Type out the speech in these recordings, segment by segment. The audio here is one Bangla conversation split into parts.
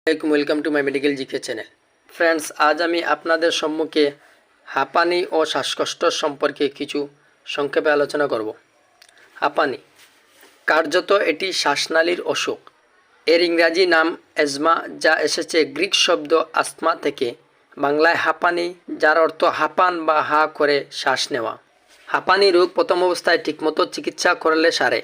Welcome to my medical GK channel. Friends, আজ আমি আপনাদের সম্মুখে হাঁপানি ও শ্বাসকষ্ট সম্পর্কে কিছু সংক্ষেপে আলোচনা করব। হাঁপানি কার্যত এটি শ্বাসনালীর অসুখ। এর ইংরাজি নাম অ্যাজমা, যা এসেছে গ্রিক শব্দ আস্তমা থেকে। বাংলায় হাঁপানি, যার অর্থ হাঁপান বা হা করে শ্বাস নেওয়া। হাঁপানি রোগ প্রথম অবস্থায় ঠিকমতো চিকিৎসা করলে সারে,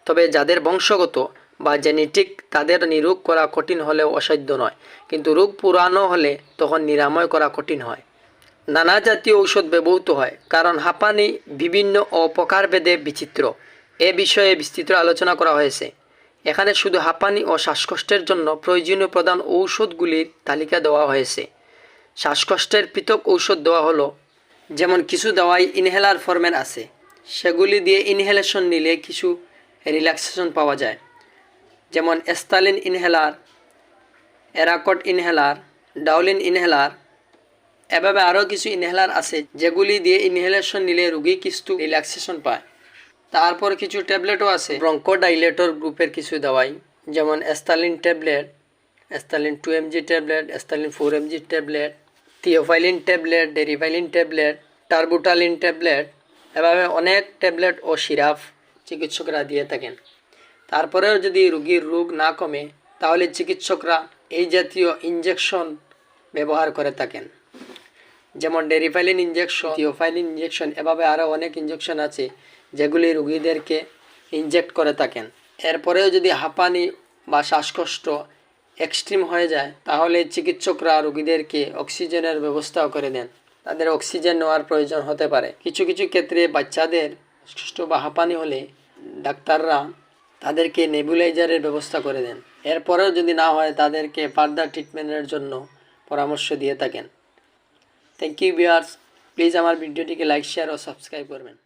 তবে যাদের বংশগত বা জেনেটিক তাদের নিরোগ করা কঠিন হলেও অসাধ্য নয়, কিন্তু রোগ পুরানো হলে তখন নিরাময় করা কঠিন হয়। নানা জাতীয় ঔষধ ব্যবহৃত হয়, কারণ হাঁপানি বিভিন্ন ও প্রকারভেদে বিচিত্র। এ বিষয়ে বিস্তৃত আলোচনা করা হয়েছে। এখানে শুধু হাঁপানি ও শ্বাসকষ্টের জন্য প্রয়োজনীয় প্রধান ঔষধগুলির তালিকা দেওয়া হয়েছে। শ্বাসকষ্টের পৃথক ঔষধ দেওয়া হলো, যেমন কিছু দাওয়াই ইনহেলার ফর্মের আছে, সেগুলি দিয়ে ইনহেলেশন নিলে কিছু রিল্যাক্সেশন পাওয়া যায়, যেমন অ্যাস্তালিন ইনহেলার, অ্যারাকট ইনহেলার, ডাউলিন ইনহেলার। এভাবে আরও কিছু ইনহেলার আছে যেগুলি দিয়ে ইনহেলেশন নিলে রোগী কিছু রিল্যাক্সেশন পায়। তারপর কিছু ট্যাবলেটও আছে ব্রঙ্কোডাইলেটর গ্রুপের কিছু দাওয়াই, যেমন Asthalin tablet, Asthalin 2mg tablet, Asthalin 4mg tablet, theophylline tablet, deriphylline tablet, terbutaline tablet. এভাবে অনেক ট্যাবলেট ও সিরাপ চিকিৎসকরা দিয়ে থাকেন। তারপরেও যদি রোগীর রোগ না কমে, তাহলে চিকিৎসকরা এই জাতীয় ইনজেকশন ব্যবহার করে থাকেন, যেমন ডেরিফাইলিন ইনজেকশন, থিওফাইলিন ইনজেকশন। এভাবে আরও অনেক ইনজেকশন আছে যেগুলি রোগীদেরকে ইনজেক্ট করে থাকেন। এরপরেও যদি হাঁপানি বা শ্বাসকষ্ট এক্সট্রিম হয়ে যায়, তাহলে চিকিৎসকরা রোগীদেরকে অক্সিজেনের ব্যবস্থাও করে দেন। তাদের অক্সিজেন নেওয়ার প্রয়োজন হতে পারে। কিছু কিছু ক্ষেত্রে বাচ্চাদের শ্বাসকষ্ট বা হাঁপানি হলে ডাক্তাররা তাদেরকে নেবুলাইজারের ব্যবস্থা করে দেন। এরপরেও যদি না হয়, তাদেরকে ফার্দার ট্রিটমেন্টের জন্য পরামর্শ দিয়ে থাকেন। থ্যাংক ইউ ভিউয়ার্স, প্লিজ আমার ভিডিওটিকে লাইক, শেয়ার ও সাবস্ক্রাইব করবেন।